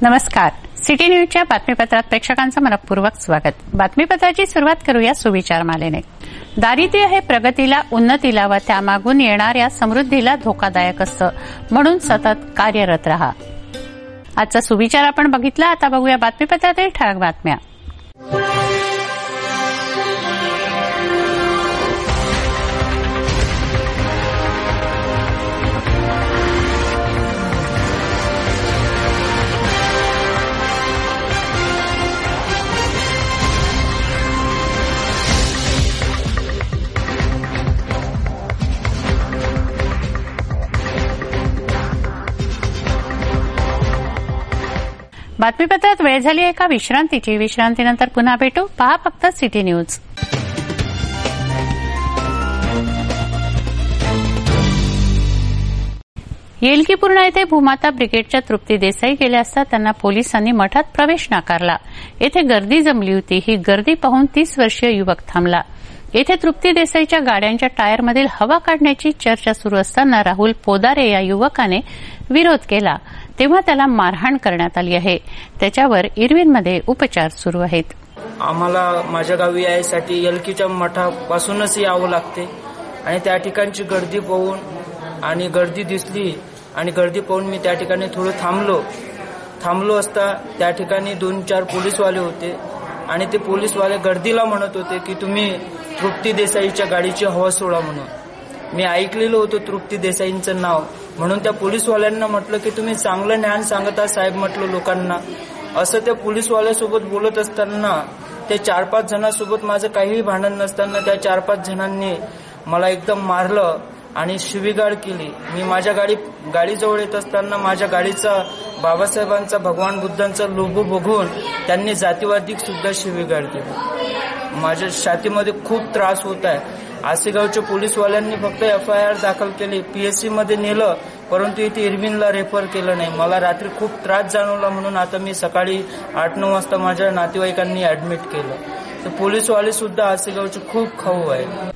नमस्कार. सिटी न्यूजच्या बातमीपत्रात प्रेक्षकांचं मनपूर्वक स्वागत. बातमीपत्राची सुरुवात करूया सुविचार मालेने. दारिद्र्य हे प्रगतीला, उन्नतीला व त्यामागून येणाऱ्या समृद्धीला धोकादायक असतं, म्हणून सतत कार्यरत रहा. आजचा सुविचार आपण बघितला. आता बघूया बातमीपत्रातील ठळक बातम्या. बातमीपत्रात वेळ झाली एका विश्रांतीची. विश्रांतीनंतर पुन्हा भेटू. पहा फक्त सिटी न्यूज. येलकीपूर्णा येथे भूमाता ब्रिगेडच्या तृप्ती देसाई गेल्या असता त्यांना पोलिसांनी मठात प्रवेश नाकारला. येथे गर्दी जमली होती. ही गर्दी पाहून 30 वर्षीय युवक थांबला. येथे तृप्ती देसाईच्या गाड्यांच्या टायरमधील हवा काढण्याची चर्चा सुरू असताना राहुल पोदारे या युवकाने विरोध केला, तेव्हा त्याला मारहाण करण्यात आली आहे. त्याच्यावर इरविनमध्ये उपचार सुरू आहेत. आम्हाला माझ्या गावी यायसाठी येलकीच्या मठापासूनच यावं लागते आणि त्या ठिकाणची गर्दी पाहून आणि गर्दी दिसली आणि गर्दी पाहून मी त्या ठिकाणी थोडं थांबलो असता त्या ठिकाणी 2-4 पोलीसवाले होते आणि ते पोलीसवाले गर्दीला म्हणत होते की तुम्ही तृप्ती देसाईच्या गाडीची हवा सोडा म्हणून. मी ऐकलेलं होतं तृप्ती देसाईंचं नाव, म्हणून त्या पोलीसवाल्यांना म्हटलं की तुम्ही चांगलं ज्ञान सांगता साहेब म्हटलं लोकांना. असं त्या पोलीसवाल्यासोबत बोलत असताना त्या 4-5 जणांसोबत माझं काहीही भांडण नसताना त्या 4-5 जणांनी मला एकदम मारलं आणि शिवीगाळ केली. मी माझ्या गाडीजवळ येत असताना माझ्या गाडीचा बाबासाहेबांचा, भगवान बुद्धांचा लोगो बघून त्यांनी जातीवादी सुद्धा शिवीगाळ केली. माझ्या छातीमध्ये खूप त्रास होत आहे. आसेगावच्या पोलीसवाल्यांनी फक्त FIR दाखल केली, PSC मध्ये नेलं, परंतु इथे इरविनला रेफर केलं नाही. मला रात्री खूप त्रास जाणवला, म्हणून आता मी सकाळी 8-9 वाजता माझ्या नातेवाईकांनी ऍडमिट केलं. तर पोलीसवाले सुद्धा आसेगावचे खूप खाऊ आहेत.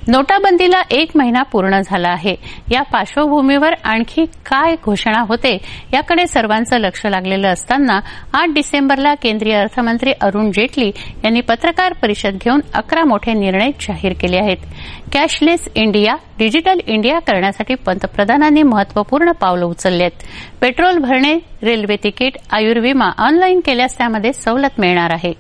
नोटाबंदीला 1 महिना पूर्ण झाला आहे. या पार्श्वभूमीवर आणखी काय घोषणा होते याकडे सर्वांचं लक्ष लागलेलं असताना 8 डिसेंबरला केंद्रीय अर्थमंत्री अरुण जेटली यांनी पत्रकार परिषद घेऊन 11 मोठे निर्णय जाहीर केले आहेत. कॅशलेस इंडिया, डिजिटल इंडिया करण्यासाठी पंतप्रधानांनी महत्वपूर्ण पावलं उचलली आहेत. पेट्रोल भरणे, रेल्वे तिकीट, आयुर्विमा ऑनलाईन केल्यास त्यामध्ये सवलत मिळणार आहे.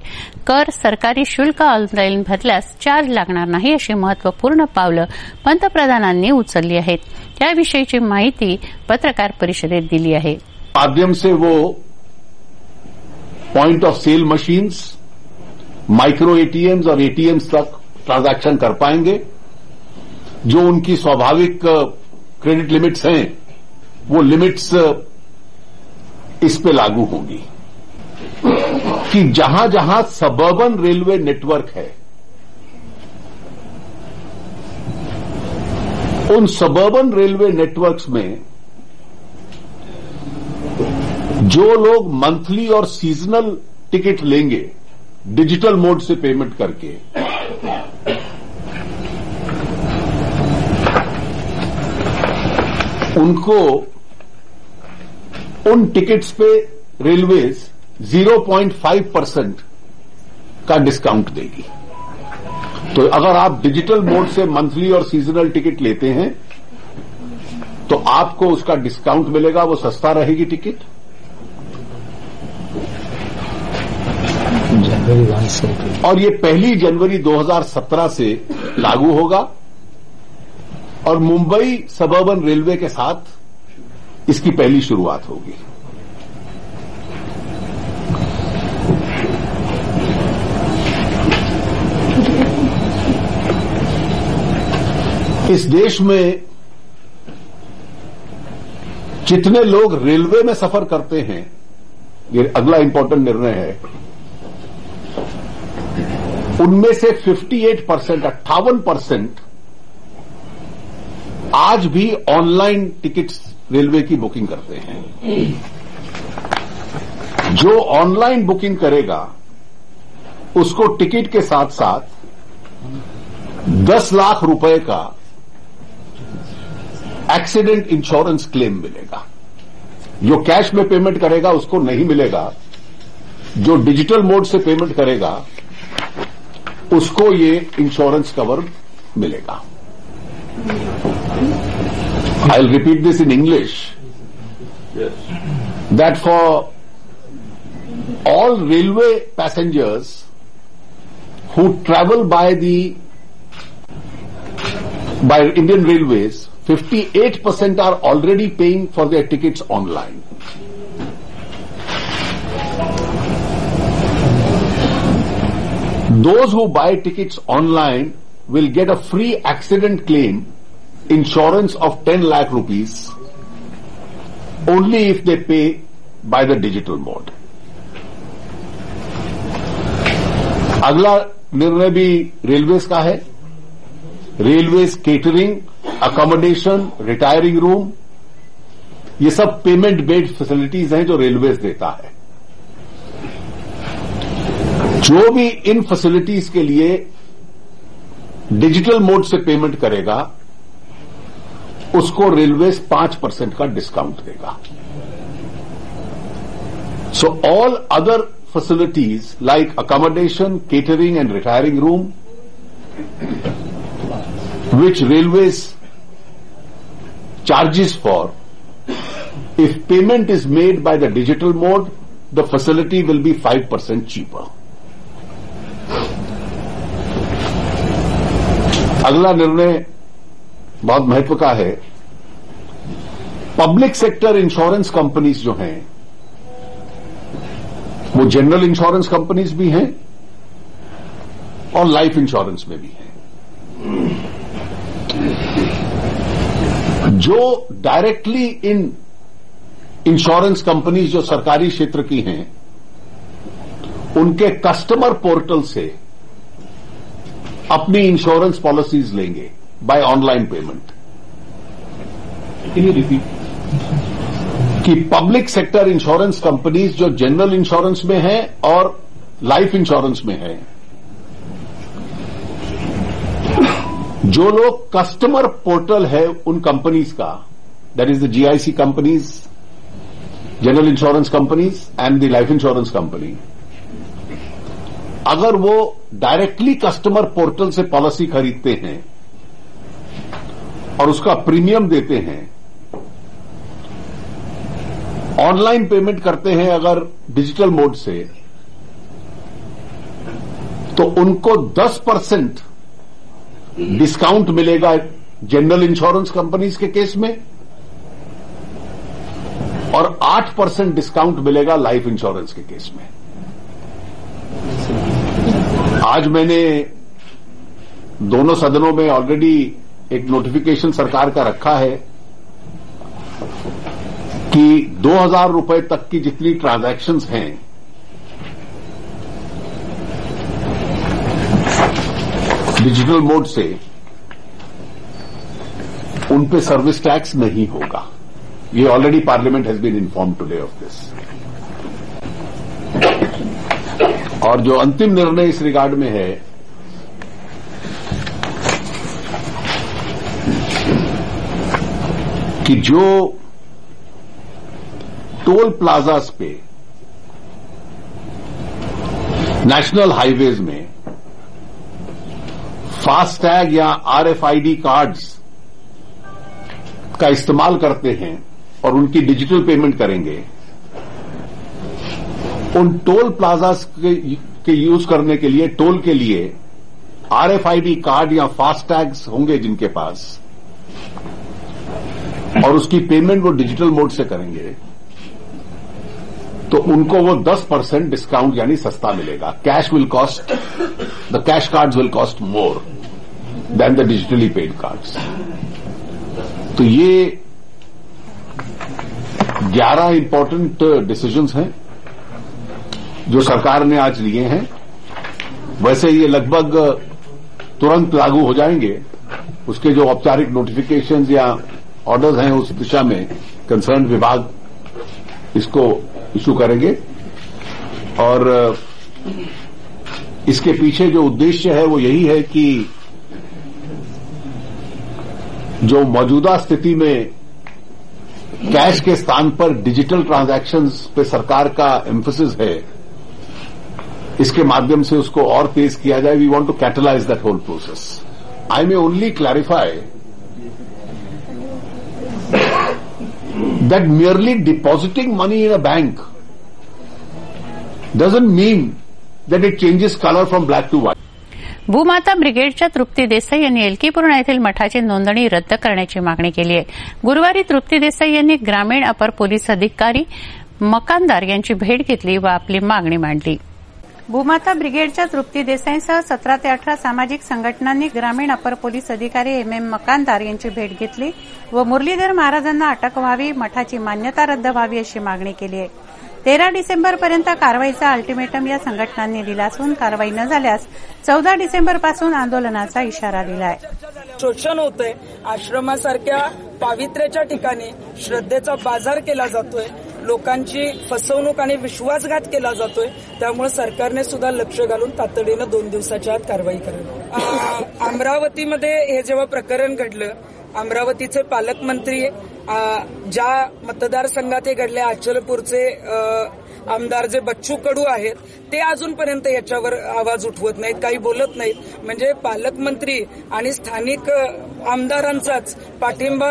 कर, सरकारी शुल्क ऑनलाईन भरल्यास चार्ज लागणार नाही, अशी महत्वपूर्ण पावलं पंतप्रधानांनी उचलली आहेत. याविषयीची माहिती पत्रकार परिषदेत दिली आहे. माध्यम से वो point of sale machines, micro ATMs और ATMs तक ट्रांजैक्शन कर पाएंगे. जो उनकी स्वाभाविक क्रेडिट लिमिट्स हैं, वो लिमिट्स इस पे लागू होंगी कि जहां जहां सबर्बन रेलवे नेटवर्क है, उन सबर्बन रेलवे नेटवर्क्स में जो लोग मंथली और सीजनल टिकट लेंगे डिजिटल मोड से पेमेंट करके, उनको उन टिकट्स पे रेलवेज 0.5% का डिस्काउंट देगी. तो अगर आप डिजिटल मोड से मंथली और सीजनल टिकट लेते हैं तो आपको उसका डिस्काउंट मिलेगा, वो सस्ता रहेगी टिकट. और ये 1 जनवरी 2017 से लागू होगा और मुंबई सबर्बन रेलवे के साथ इसकी पहली शुरुआत होगी. इस देश में जितने लोग रेलवे में सफर करते हैं, ये अगला इंपॉर्टेंट निर्णय है, उनमें से 58% आज भी ऑनलाइन टिकट्स रेलवे की बुकिंग करते हैं. जो ऑनलाइन बुकिंग करेगा उसको टिकट के साथ साथ 10 लाख रुपए का एक्सीडेंट इंश्योरेंस क्लेम मिलेगा. जो कैश में पेमेंट करेगा उसको नहीं मिलेगा, जो डिजिटल मोड से पेमेंट करेगा उसको ये इंश्योरेंस कवर मिलेगा। I will repeat this in English, that for all railway passengers who travel by Indian Railways, 58% are already paying for their tickets online. Those who buy tickets online will get a free accident claim insurance of 10 lakh rupees only if they pay by the digital mode. अगला निर्णय भी railways का है। Railways catering, accommodation, retiring room, ये सब payment based facilities हैं जो railways देता है। जो भी इन फैसिलिटीज के लिए डिजिटल मोड से पेमेंट करेगा उसको रेलवेज 5% का डिस्काउंट देगा। So all other facilities like accommodation, catering and retiring room, which railways charges for, if payment is made by the digital mode, the facility will be 5% cheaper. अगला निर्णय बहुत महत्व का है। पब्लिक सेक्टर इंश्योरेंस कंपनीज जो हैं वो general insurance companies भी हैं और लाइफ इंश्योरेंस में भी हैं। जो डायरेक्टली इन इंश्योरेंस कंपनीज जो सरकारी क्षेत्र की हैं उनके कस्टमर पोर्टल से अपनी इंश्योरेंस पॉलिसीज लेंगे बाय ऑनलाइन पेमेंट। कि पब्लिक सेक्टर इंश्योरेंस कंपनीज जो जनरल इंश्योरेंस में है और लाइफ इंश्योरेंस में है, जो लोग कस्टमर पोर्टल है उन कंपनीज का, that is the GIC companies, general insurance companies end the life insurance company, अगर वो डायरेक्टली कस्टमर पोर्टल से पॉलिसी खरीदते हैं और उसका प्रीमियम देते हैं, ऑनलाइन पेमेंट करते हैं अगर डिजिटल मोड से, तो उनको 10% डिस्काउंट मिलेगा जनरल इंश्योरेंस कंपनीज के केस में और 8% डिस्काउंट मिलेगा लाइफ इंश्योरेंस के केस में। आज मैंने दोनों सदनों में ऑलरेडी एक नोटिफिकेशन सरकार का रखा है कि 2000 रुपए तक की जितनी ट्रांजैक्शंस हैं डिजिटल मोड से, उन पे सर्विस टैक्स नहीं होगा। ये already parliament has been informed today of this. और जो अंतिम निर्णय इस रिगार्ड में है, कि जो टोल प्लाजास पे नेशनल हाईवेज में फास्टैग या आरएफआईडी कार्ड्स का इस्तेमाल करते हैं और उनकी डिजिटल पेमेंट करेंगे, उन टोल प्लाजास के यूज करने के लिए, टोल के लिए आरएफआईडी कार्ड या फास्टैग्स होंगे जिनके पास, और उसकी पेमेंट वो डिजिटल मोड से करेंगे, तो उनको वो 10% डिस्काउंट यानी सस्ता मिलेगा। Cash will cost, the cash cards will cost more than the digitally paid cards. तो ये 11 इंपॉर्टेंट डिसीजंस हैं जो सरकार ने आज लिए हैं। वैसे ये लगभग तुरंत लागू हो जाएंगे। उसके जो औपचारिक नोटिफिकेशंस या ऑर्डर्स हैं उस दिशा में कंसर्न विभाग इसको इशू करेंगे, और इसके पीछे जो उद्देश्य है वो यही है कि जो मौजूदा स्थिति में कैश के स्थान पर डिजिटल ट्रांजैक्शंस पे सरकार का एम्फेसिस है, इसके माध्यम से उसको और तेज किया जाए. We want to catalyse that whole process. I may only clarify that merely depositing money in a bank doesn't mean that it changes color from black to white. भूमाता ब्रिगेडच्या तृप्ती देसाई यांनी एलकीपूर्णा येथील मठाची नोंदणी रद्द करण्याची मागणी केली आहे. गुरुवारी तृप्ती देसाई यांनी ग्रामीण अपर पोलीस अधिकारी मकानदार यांची भेट घेतली व आपली मागणी मांडली. भूमाता ब्रिगेडच्या तृप्ती देसाईंसह 17 ते 18 सामाजिक संघटनांनी ग्रामीण अपर पोलीस अधिकारी MM मकानदार यांची भेट घेतली व मुरलीधर महाराजांना अटक व्हावी, मठाची मान्यता रद्द व्हावी अशी मागणी केली आहे. 13 डिसेंबरपर्यंत कारवाईचा अल्टिमेटम या संघटनांनी दिला असून कारवाई न झाल्यास 14 डिसेंबरपासून आंदोलनाचा इशारा दिला आहे. शोषण होतंय. आश्रमासारख्या पावित्र्याच्या ठिकाणी श्रद्धेचा बाजार केला जातोय, लोकांची फसवणूक आणि विश्वासघात केला जातोय. त्यामुळे सरकारने सुद्धा लक्ष घालून तातडीनं 2 दिवसाच्या आत कारवाई करावी. अमरावतीमध्ये हे जेव्हा प्रकरण घडलं, अमरावतीचे पालकमंत्री ज्या मतदारसंघात हे घडले, अचलपूरचे आमदार जे बच्चू कडू आहेत, ते अजूनपर्यंत याच्यावर आवाज उठवत नाहीत, काही बोलत नाहीत. म्हणजे पालकमंत्री आणि स्थानिक आमदारांचाच पाठिंबा,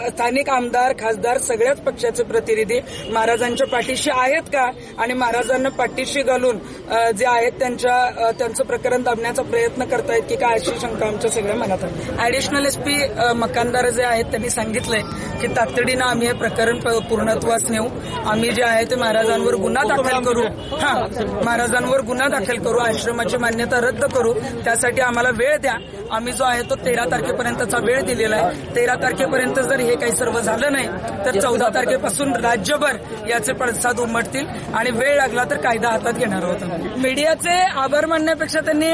स्थानिक आमदार खासदार सगळ्याच पक्षाचे प्रतिनिधी महाराजांच्या पाठीशी आहेत का, आणि महाराजांना पाठीशी घालून जे आहेत त्यांचं प्रकरण दाबण्याचा प्रयत्न करतायत की काय, अशी शंका आमच्या सगळ्या मनात आहे. ऍडिशनल SP मकानदार जे आहेत त्यांनी सांगितलंय की तातडीनं आम्ही हे प्रकरण पूर्णत्वास नेऊ. आम्ही जे आहे ते महाराजांवर गुन्हा दाखल करू. महाराजांवर गुन्हा दाखल करू, आश्रमाची मान्यता रद्द करू. त्यासाठी आम्हाला वेळ द्या. आम्ही जो आहे तो 13 तारखेपर्यंतचा वेळ दिलेला आहे. 13 तारखेपर्यंत जर हे काही सर्व झालं नाही तर 14 तारखेपासून राज्यभर याचे पडसाद उमटतील आणि वेळ लागला तर कायदा हातात घेणार आहोत. मीडियाचे आभार मानण्यापेक्षा त्यांनी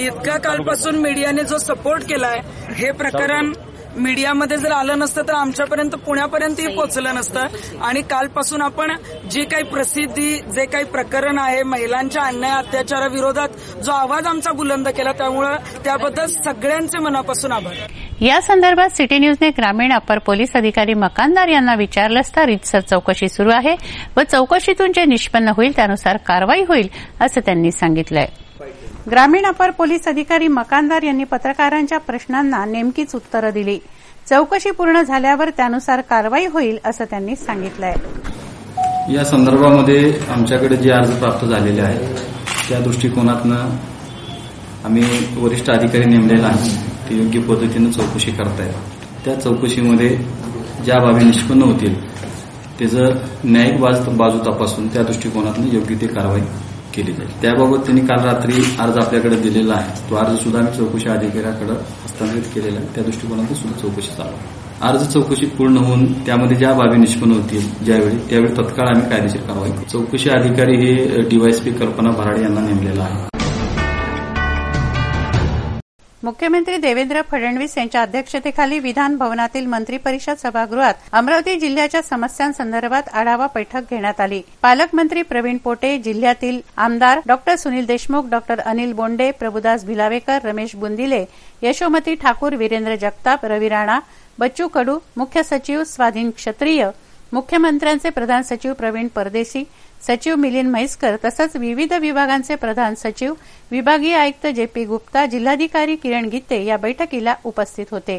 इतक्या कालपासून मीडियाने जो सपोर्ट केलाय, हे प्रकरण मीडियामध्ये जर आलं नसतं तर आमच्यापर्यंत पुण्यापर्यंतही पोहोचलं नसतं. आणि कालपासून आपण जी काही प्रसिद्धी, जे काही प्रकरण आहे, महिलांच्या अन्याय अत्याचाराविरोधात जो आवाज आमचा बुलंद केला, त्यामुळे त्याबद्दल सगळ्यांचे मनापासून आभार. या संदर्भात सिटी न्यूजने ग्रामीण अपर पोलीस अधिकारी मकानदार यांना विचारलं असता रीतसर चौकशी सुरू आहे व चौकशीतून जे निष्पन्न होईल त्यानुसार कारवाई होईल असं त्यांनी सांगितलंय. ग्रामीण अपर पोलीस अधिकारी मकानदार यांनी पत्रकारांच्या प्रश्नांना नेमकीच उत्तरं दिली. चौकशी पूर्ण झाल्यावर त्यानुसार कारवाई होईल असं त्यांनी सांगितलंय. या संदर्भामध्ये आमच्याकडे जे अर्ज प्राप्त झालेले आहेत त्या दृष्टिकोनातनं आम्ही वरिष्ठ अधिकारी नेमलेला आहे, ते योग्य पद्धतीनं चौकशी करतायत. त्या चौकशीमध्ये ज्या बाबी निष्पन्न होतील त्याचं न्यायिक बाजू तपासून त्या दृष्टिकोनातनं योग्य ती कारवाई केली जाईल. त्याबाबत त्यांनी काल रात्री अर्ज आपल्याकडे दिलेला आहे. तो अर्ज सुद्धा आम्ही चौकशी अधिकाऱ्याकडे हस्तांतरित केलेला आहे. त्या दृष्टिकोनातून सुद्धा चौकशी चालू आहे. अर्ज चौकशी पूर्ण होऊन त्यामध्ये ज्या बाबी निष्पन्न होतील त्यावेळी तत्काळ आम्ही कायदेशीर कारवाई करू. चौकशी अधिकारी हे DYSP कल्पना भराडे यांना नेमलेला आहे. मुख्यमंत्री देवेंद्र फडणवीस यांच्या अध्यक्षतेखाली विधान भवनातील मंत्रिपरिषद सभागृहात अमरावती जिल्ह्याच्या समस्यांसंदर्भात आढावा बैठक घेण्यात आली. पालकमंत्री प्रवीण पोटे, जिल्ह्यातील आमदार डॉ. सुनील देशमुख, डॉ. अनिल बोंडे, प्रभुदास भिलावेकर, रमेश बुंदिले, यशोमती ठाकूर, वीरेंद्र जगताप, रवी राणा, बच्चू कडू, मुख्य सचिव स्वाधीन क्षत्रिय, मुख्यमंत्र्यांचे प्रधान सचिव प्रवीण परदेशी, सचिव मिलिंद म्हैसकर तसंच विविध विभागांचे प्रधान सचिव, विभागीय आयुक्त JP गुप्ता, जिल्हाधिकारी किरण गीते या बैठकीला उपस्थित होते.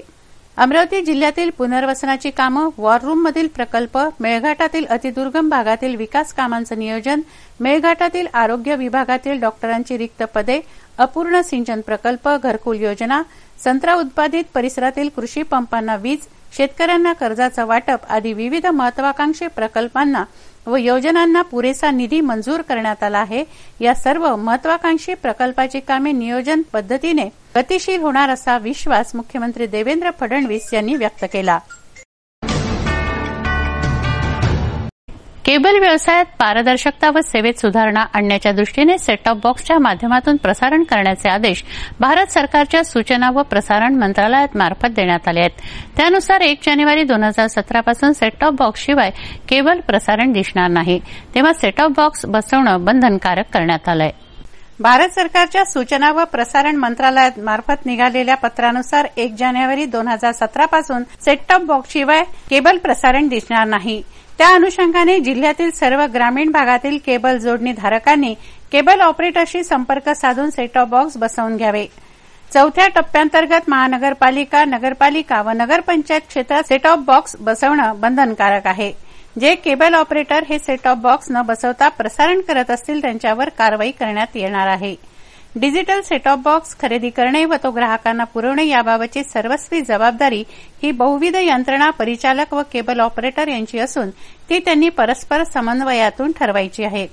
अमरावती जिल्ह्यातील पुनर्वसनाची कामं, वॉर रूममधील प्रकल्प, मेळघाटातील अतिदुर्गम भागातील विकास कामांचं नियोजन, मेळघाटातील आरोग्य विभागातील डॉक्टरांची रिक्त पदे, अपूर्ण सिंचन प्रकल्प, घरकुल योजना, संत्रा उत्पादित परिसरातील कृषी पंपांना वीज, शेतकऱ्यांना कर्जाचं वाटप आदी विविध महत्वाकांक्षी प्रकल्पांना व योजनांना पुरेसा निधी मंजूर करण्यात आला आहे. या सर्व महत्वाकांक्षी प्रकल्पाची कामे नियोजन पद्धतीने गतिशील होणार असा विश्वास मुख्यमंत्री देवेंद्र फडणवीस यांनी व्यक्त केला. केबल व्यवसायात पारदर्शकता व सेवेत सुधारणा आणण्याच्या दृष्टीने सेट टॉप बॉक्सच्या माध्यमातून प्रसारण करण्याचे आदेश भारत सरकारच्या सूचना व प्रसारण मंत्रालयामार्फत देण्यात आले आहेत. त्यानुसार 1 जानेवारी 2017 पासून सेट टॉप बॉक्सशिवाय केबल प्रसारण दिसणार नाही, तेव्हा सेट टॉप बॉक्स बसवणं बंधनकारक करण्यात आलं आहे. भारत सरकारच्या सूचना व प्रसारण मंत्रालयामार्फत निघालेल्या पत्रानुसार 1 जानेवारी 2017 पासून सेट टॉप बॉक्सशिवाय केबल प्रसारण दिसणार नाही. त्या अनुषंगाने जिल्ह्यातील सर्व ग्रामीण भागातील केबल जोडणी धारकांनी केबल ऑपरेटरशी संपर्क साधून सेट टॉप बॉक्स बसवून घ्यावे. चौथ्या टप्प्यांतर्गत महानगरपालिका, नगरपालिका व नगरपंचायत क्षेत्रात सेट टॉप बॉक्स बसवणं बंधनकारक आहे. जे केबल ऑपरेटर हे सेट टॉप बॉक्स न बसवता प्रसारण करत असतील त्यांच्यावर कारवाई करण्यात येणार आहे. डिजिटल सेट टॉप बॉक्स खरेदी करणे व तो ग्राहकांना पुरवणे याबाबतची सर्वस्वी जबाबदारी ही बहुविध यंत्रणा, परिचालक व केबल ऑपरेटर यांची असून ती त्यांनी परस्पर समन्वयातून ठरवायची आहे.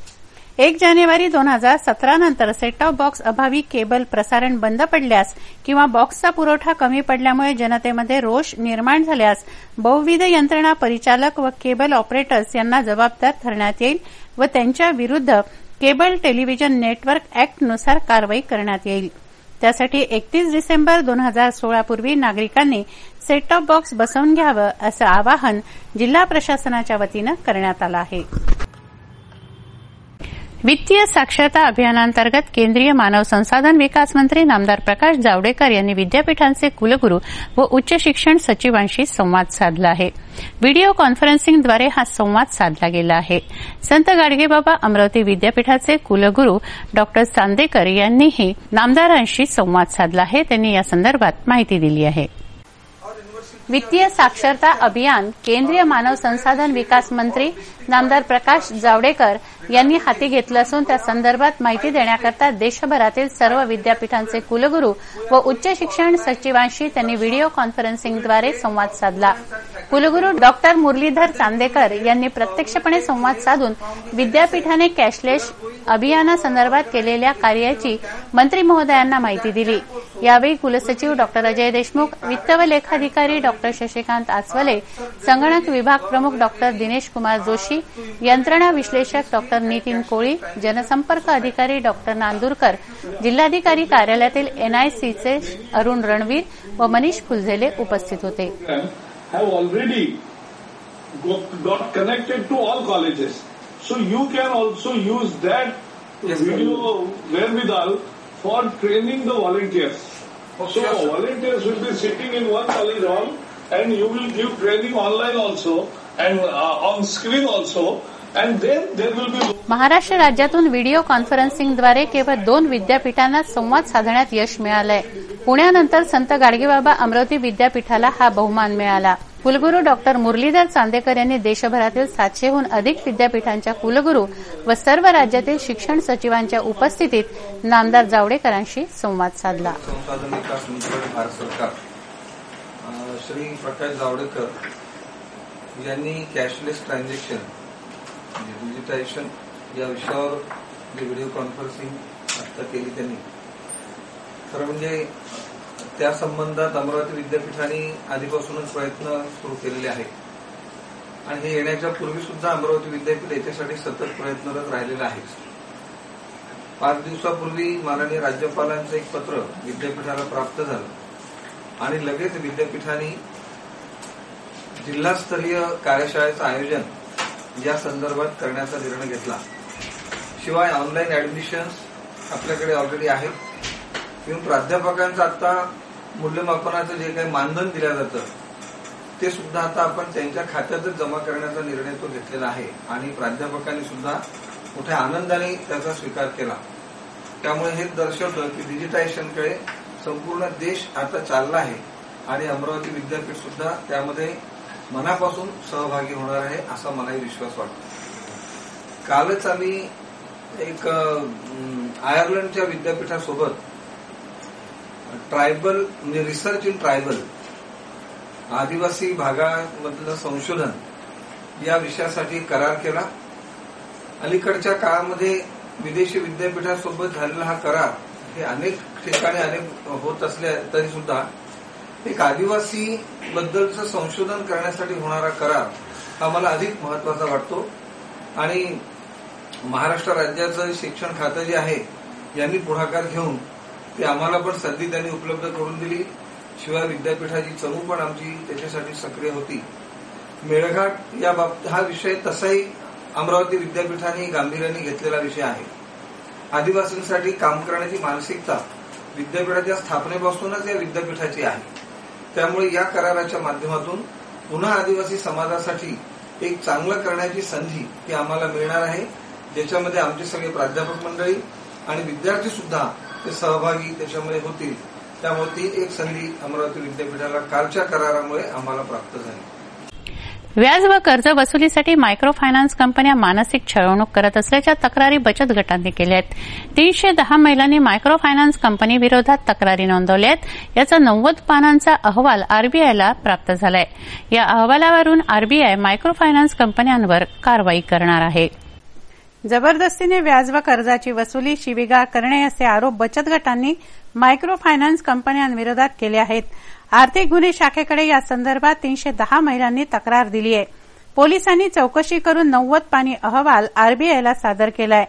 1 जानेवारी 2017 नंतर सेट टॉप बॉक्स अभावी केबल प्रसारण बंद पडल्यास किंवा बॉक्सचा पुरवठा कमी पडल्यामुळे जनतेमध्ये रोष निर्माण झाल्यास बहुविध यंत्रणा, परिचालक व केबल ऑपरेटर्स यांना जबाबदार धरण्यात येईल व त्यांच्या विरुद्ध केबल टेलिव्हिजन नेटवर्क अॅक्टनुसार कारवाई करण्यात येईल. त्यासाठी 31 डिसेंबर 2016 पूर्वी नागरिकांनी सेट टॉप बॉक्स बसवून घ्यावं असं आवाहन जिल्हा प्रशासनाच्या वतीनं करण्यात आलं आहे. वित्तीय साक्षरता अभियानांतर्गत केंद्रीय मानव संसाधन विकास मंत्री नामदार प्रकाश जावडेकर यांनी विद्यापीठांचे कुलगुरू व उच्च शिक्षण सचिवांशी संवाद साधला आहे. व्हिडिओ कॉन्फरन्सिंगद्वारे हा संवाद साधला गेला आहे. संत गाडगेबाबा अमरावती विद्यापीठाचे कुलगुरू डॉ. चांदेकर यांनीही नामदारांशी संवाद साधला आहे. त्यांनी या संदर्भात माहिती दिली आहे. वित्तीय साक्षरता अभियान केंद्रीय मानव संसाधन विकास मंत्री नामदार प्रकाश जावडेकर यांनी हाती घेतलं असून त्या संदर्भात माहिती देण्याकरता देशभरातील सर्व विद्यापीठांचे कुलगुरू व उच्च शिक्षण सचिवांशी त्यांनी व्हिडिओ कॉन्फरन्सिंगद्वारे संवाद साधला. कुलगुरू डॉ. मुरलीधर चांदेकर यांनी प्रत्यक्षपणे संवाद साधून विद्यापीठाने कॅशलेस अभियानासंदर्भात केलेल्या कार्याची मंत्री महोदयांना माहिती दिली. यावेळी कुलसचिव डॉ. अजय देशमुख, वित्त व लेखाधिकारी डॉ. शशिकांत आचवले, संगणक विभाग प्रमुख डॉ. दिनेश कुमार जोशी, यंत्रणा विश्लेषक डॉ. नितीन कोळी, जनसंपर्क अधिकारी डॉ. नांदुरकर, जिल्हाधिकारी कार्यालयातील एनआयसीचे अरुण रणवीर व मनीष फुलझेले उपस्थित होते. have already got connected to all colleges. So you can also use that video wherewithal for training the volunteers. So volunteers will be sitting in one college hall and you will give training online also and on screen also. And then there will be Maharashtra राज्यातून video कॉन्फरन्सिंगद्वारे केवळ 2 विद्यापीठांना संवाद साधण्यात यश मिळालंय. पुण्यानंतर संत गाडगेबाबा अमरावती विद्यापीठाला हा बहुमान मिळाला. कुलगुरू डॉ. मुरलीधर चांदेकर यांनी देशभरातील 700हून अधिक विद्यापीठांच्या कुलगुरू व सर्व राज्यातील शिक्षण सचिवांच्या उपस्थितीत नामदार जावडेकरांशी संवाद साधला. संसाधन विकास मंत्री भारत सरकार श्री प्रकाश जावडेकर यांनी कॅशलेस ट्रान्झॅक्शन डिजिटायझेशन या विषयावर जी व्हिडिओ कॉन्फरन्सिंग आता केली त्यांनी, खरं म्हणजे त्या संबंधात अमरावती विद्यापीठाने आधीपासूनच प्रयत्न सुरू केलेले आहेत आणि हे येण्याच्या पूर्वी सुद्धा अमरावती विद्यापीठ याच्यासाठी सतत प्रयत्नरत राहिलेलं आहे. 5 दिवसापूर्वी माननीय राज्यपालांचं एक पत्र विद्यापीठाला प्राप्त झालं आणि लगेच विद्यापीठाने जिल्हास्तरीय कार्यशाळेचं आयोजन या संदर्भात करण्याचा निर्णय घेतला. शिवाय ऑनलाईन ऍडमिशन्स आपल्याकडे ऑलरेडी आहेत. किंवा प्राध्यापकांचं आता मूल्यमापनाचं जे काही मानधन दिलं जातं ते सुद्धा आता आपण त्यांच्या खात्यातच जमा करण्याचा निर्णय तो घेतलेला आहे आणि प्राध्यापकांनी सुद्धा मोठ्या आनंदाने त्याचा स्वीकार केला. त्यामुळे हे दर्शवतं की डिजिटायझेशनकडे संपूर्ण देश आता चालला आहे आणि अमरावती विद्यापीठ सुद्धा त्यामध्ये मनापासून सहभागी होणार आहे असा मलाही विश्वास वाटतो. कालच आम्ही एक आयर्लंडच्या विद्यापीठासोबत ट्रायबल म्हणजे रिसर्च इन ट्रायबल आदिवासी भागामधलं संशोधन या विषयासाठी करार केला. अलीकडच्या काळामध्ये विदेशी विद्यापीठासोबत झालेला हा करार हे अनेक ठिकाणी अनेक होत असले तरी सुद्धा एक आदिवासी बद्दलचं संशोधन करण्यासाठी होणारा करार हा मला अधिक महत्वाचा वाटतो आणि महाराष्ट्र राज्याचं शिक्षण खातं जे आहे यांनी पुढाकार घेऊन ते आम्हाला पण संधी त्यांनी उपलब्ध करून दिली. शिवाय विद्यापीठाची चमू पण आमची त्याच्यासाठी सक्रिय होती. मेळघाट या बाबतीत हा विषय तसाही अमरावती विद्यापीठाने गांभीर्याने घेतलेला विषय आहे आदिवासींसाठी काम करण्याची मानसिकता विद्यापीठाच्या स्थापनेपासूनच या विद्यापीठाची आहे. त्यामुळे या कराराच्या माध्यमातून पुन्हा आदिवासी समाजासाठी एक चांगलं करण्याची संधी ही आम्हाला मिळणार आहे, ज्याच्यामध्ये आमचे सगळे प्राध्यापक मंडळी आणि विद्यार्थी सुद्धा ते सहभागी त्याच्यामध्ये होतील. त्यामुळे ती एक संधी अमरावती विद्यापीठाला कालच्या करारामुळे आम्हाला प्राप्त झाली. व्याज व कर्ज वसुलीसाठी मायक्रो फायनान्स कंपन्या मानसिक छळवणूक करत असल्याच्या तक्रारी बचत गटांनी केल्या आहेत. 310 महिलांनी मायक्रो फायनान्स कंपनी विरोधात तक्रारी नोंदवल्या आहेत. याचा 90 पानांचा अहवाल आरबीआयला प्राप्त झालाय. या अहवालावरून आरबीआय मायक्रो फायनान्स कंपन्यांवर कारवाई करणार आहे. जबरदस्तीने व्याज व कर्जाची वसुली शिवीगाळ करणे असे आरोप बचत गटांनी मायक्रो फायनान्स कंपन्यांविरोधात केले आहेत. आर्थिक गुन्हे शाखेकडे या संदर्भात 310 महिलांनी तक्रार दिली आहे. पोलिसांनी चौकशी करून 90 पानी अहवाल आरबीआयला सादर केलाय.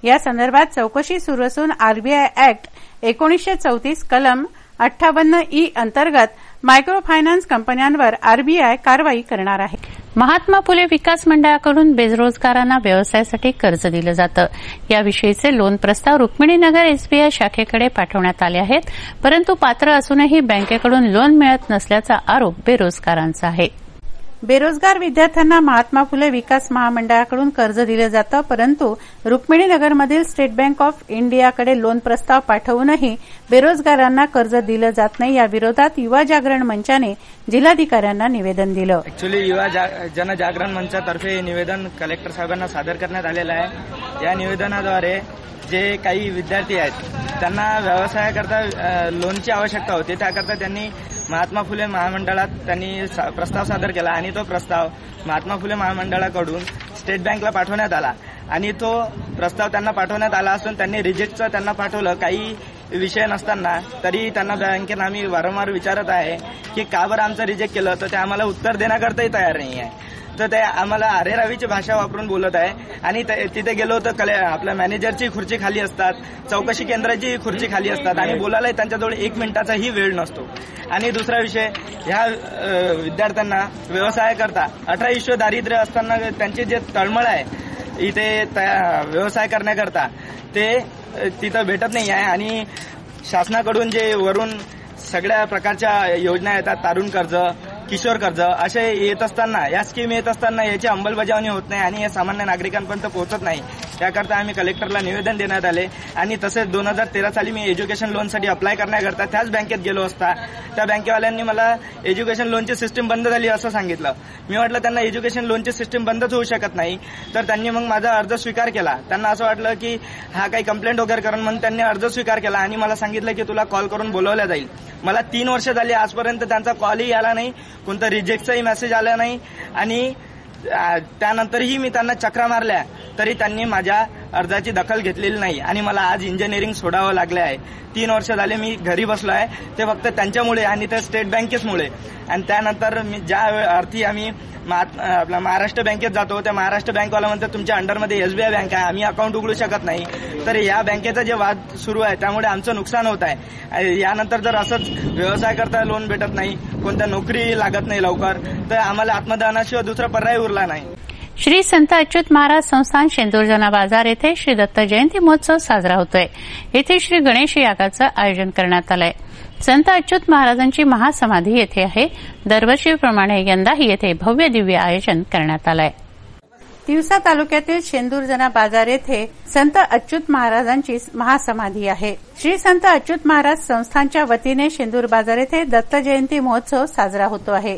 या संदर्भात चौकशी सुरू असून आरबीआय ऍक्ट 1934 कलम 58E अंतर्गत मायक्रो फायनान्स कंपन्यांवर आरबीआय कारवाई करणार आहे. महात्मा फुले विकास मंडळाकडून बेरोजगारांना व्यवसायासाठी कर्ज दिलं जातं. याविषयीचे लोन प्रस्ताव रुक्मिणीनगर एसबीआय शाखेकडे पाठवण्यात आले आहेत. परंतु पात्र असूनही बँकेकडून लोन मिळत नसल्याचा आरोप बेरोजगारांचा आहे. बेरोजगार विद्यार्थ्यांना महात्मा फुले विकास महामंडळाकडून कर्ज दिलं जातं, परंतु रुक्मिणीनगरमधील स्टेट बँक ऑफ इंडियाकडे लोन प्रस्ताव पाठवूनही बेरोजगारांना कर्ज दिलं जात नाही. या विरोधात युवा जागरण मंचाने जिल्हाधिकाऱ्यांना निवेदन दिलं. ऍक्च्युली युवा जनजागरण मंचातर्फे निवेदन कलेक्टर साहेबांना सादर करण्यात आलेलं आहे. या निवेदनाद्वारे जे काही विद्यार्थी आहेत त्यांना व्यवसायाकरता लोनची आवश्यकता होती, त्याकरता त्यांनी महात्मा फुले महामंडळात त्यांनी प्रस्ताव सादर केला आणि तो प्रस्ताव महात्मा फुले महामंडळाकडून स्टेट बँकला पाठवण्यात आला आणि तो प्रस्ताव त्यांना पाठवण्यात आला असून त्यांनी रिजेक्टचं त्यांना पाठवलं. काही विषय नसताना तरी त्यांना बँकेनं आम्ही वारंवार विचारत आहे की का बरं आमचं रिजेक्ट केलं, तर ते आम्हाला उत्तर देण्याकरताही तयार नाही आहे. तर ते आम्हाला अरेरावीची भाषा वापरून बोलत आहे आणि तिथे गेलो तर आपल्या मॅनेजरची खुर्ची खाली असतात, चौकशी केंद्राची खुर्ची खाली असतात आणि बोलायलाही त्यांच्याजवळ 1 मिनिटाचाही वेळ नसतो. आणि दुसरा विषय, ह्या विद्यार्थ्यांना व्यवसाय करता 18 दारिद्र्य असताना त्यांची जे तळमळ आहे इथे व्यवसाय करण्याकरता ते तिथं भेटत नाही आहे. आणि शासनाकडून जे वरून सगळ्या प्रकारच्या योजना येतात, तारुण कर्ज, किशोर कर्ज असे येत असताना, या स्कीम येत असताना याची अंमलबजावणी होत नाही आणि हे सामान्य नागरिकांपर्यंत पोहोचत नाही. त्याकरता आम्ही कलेक्टरला निवेदन देण्यात आले आणि तसेच 2013 साली मी एज्युकेशन लोनसाठी अप्लाय करण्याकरता त्याच बँकेत गेलो असता त्या बँकेवाल्यांनी मला एज्युकेशन लोनची सिस्टीम बंद झाली असं सांगितलं. मी म्हटलं त्यांना एज्युकेशन लोनची सिस्टीम बंदच होऊ शकत नाही. तर त्यांनी मग माझा अर्ज स्वीकार केला. त्यांना असं वाटलं की हा काही कंप्लेंट वगैरे करून म्हणून त्यांनी अर्ज स्वीकार केला आणि मला सांगितलं की तुला कॉल करून बोलवलं जाईल. मला 3 वर्ष झाली आजपर्यंत त्यांचा कॉलही आला नाही, कोणता रिजेक्टचाही मेसेज आला नाही आणि त्यानंतरही मी त्यांना चक्रा मारल्या तरी त्यांनी माझ्या अर्जाची दखल घेतलेली नाही आणि मला आज इंजिनिअरिंग सोडावं लागलं आहे. 3 वर्ष झाले मी घरी बसलो आहे, ते फक्त त्यांच्यामुळे आणि त्या स्टेट बँकेचमुळे. आणि त्यानंतर मी ज्या अर्थी आम्ही आपल्या महाराष्ट्र बँकेत जातो त्या महाराष्ट्र बँकवाला म्हणतात तुमच्या अंडरमध्ये एसबीआय बँक आहे, आम्ही अकाउंट उघडू शकत नाही. तर या बँकेचा जे वाद सुरू आहे त्यामुळे आमचं नुकसान होत आहे. यानंतर जर असंच व्यवसाय करता लोन भेटत नाही, कोणत्या नोकरी लागत नाही लवकर, तर आम्हाला आत्मदानाशिवाय दुसरा पर्याय उरला नाही. श्री संत अच्युत महाराज संस्थान शेंदूरजना बाजार येथे श्री दत्त जयंती महोत्सव साजरा होतोय. येथे श्री गणेश यागाचं आयोजन करण्यात आलंय. संत अच्युत महाराजांची महासमाधी येथे आहे. दरवर्षीप्रमाणे यंदाही येथे भव्य दिव्य आयोजन करण्यात आलंय. तिवसा तालुक्यातील शेंदूरजना बाजार येथे संत अच्युत महाराजांची महासमाधी आहे. श्री संत अच्युत महाराज संस्थानच्या वतीने शेंदूर बाजार येथे दत्त जयंती महोत्सव साजरा होतो आहे.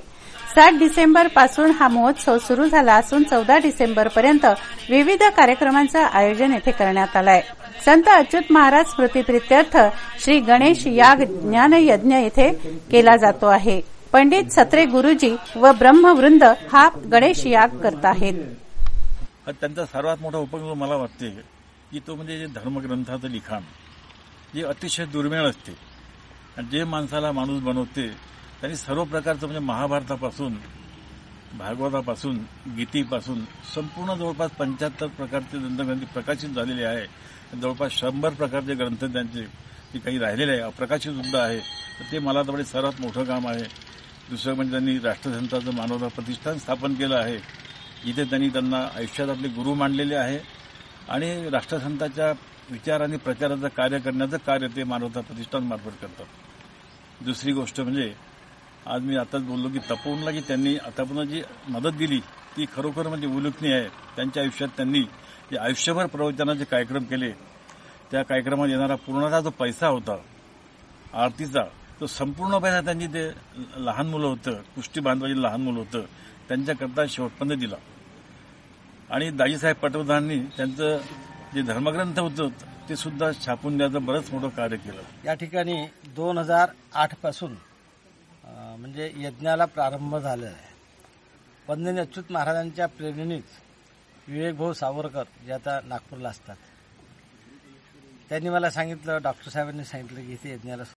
7 डिसेंबर पासून हा महोत्सव सुरू झाला असून 14 डिसेंबर पर्यंत विविध कार्यक्रमांचं आयोजन येथे करण्यात आलं आहे. संत अच्युत महाराज स्मृतिप्रित्यर्थ श्री गणेश याग ज्ञान यज्ञ येथे केला जातो आहे. पंडित सत्रे गुरुजी व ब्रह्मवृंद हा गणेश याग करत आहेत. त्यांचा सर्वात मोठा उपक्रम मला वाटते की तो म्हणजे जे धर्मग्रंथाचं लिखाण जे अतिशय दुर्मिळ असते आणि जे माणसाला माणूस बनवते. त्यांनी सर्व प्रकारचं म्हणजे महाभारतापासून भागवतापासून गीतेपासून संपूर्ण जवळपास 75 प्रकारचे ग्रंथ प्रकाशित झालेले आहे. जवळपास 100 प्रकारचे ग्रंथ त्यांचे जे काही राहिलेले आहे अप्रकाशित सुद्धा आहे. तर ते मला तर सर्वात मोठं काम आहे. दुसरं म्हणजे त्यांनी राष्ट्रसंतांचं मानवता प्रतिष्ठान स्थापन केलं आहे. इथे त्यांनी त्यांना आयुष्यात आपले गुरु मानलेले आहे आणि राष्ट्रसंतांच्या विचार आणि प्रचाराचं कार्य करण्याचं कार्य ते मानवता प्रतिष्ठानमार्फत करतात. दुसरी गोष्ट म्हणजे आज मी आताच बोललो की तपोवनला जी त्यांनी आतापर्यंत जी मदत दिली ती खरोखर म्हणजे उल्लेखनीय आहे. त्यांच्या आयुष्यात त्यांनी जे आयुष्यभर प्रवचनाचे कार्यक्रम केले त्या कार्यक्रमात येणारा पूर्णतः जो पैसा होता आरतीचा तो संपूर्ण पैसा त्यांनी ते लहान मुलं होतं, कुस्ती बांधवाची लहान मुलं होतं त्यांच्याकरता शेवटपर्यंत दिला. आणि दाजीसाहेब पटवर्धनांनी त्यांचं जे धर्मग्रंथ होतं ते सुद्धा छापून द्यायचं बरंच मोठं कार्य केलं. या ठिकाणी 2008 पासून म्हणजे यज्ञाला प्रारंभ झाला आहे. वंदनीय अच्युत महाराजांच्या प्रेरणेनेच विवेकभाऊ सावरकर जे आता नागपूरला असतात त्यांनी मला सांगितलं, डॉक्टर साहेबांनी सांगितलं की इथे यज्ञाला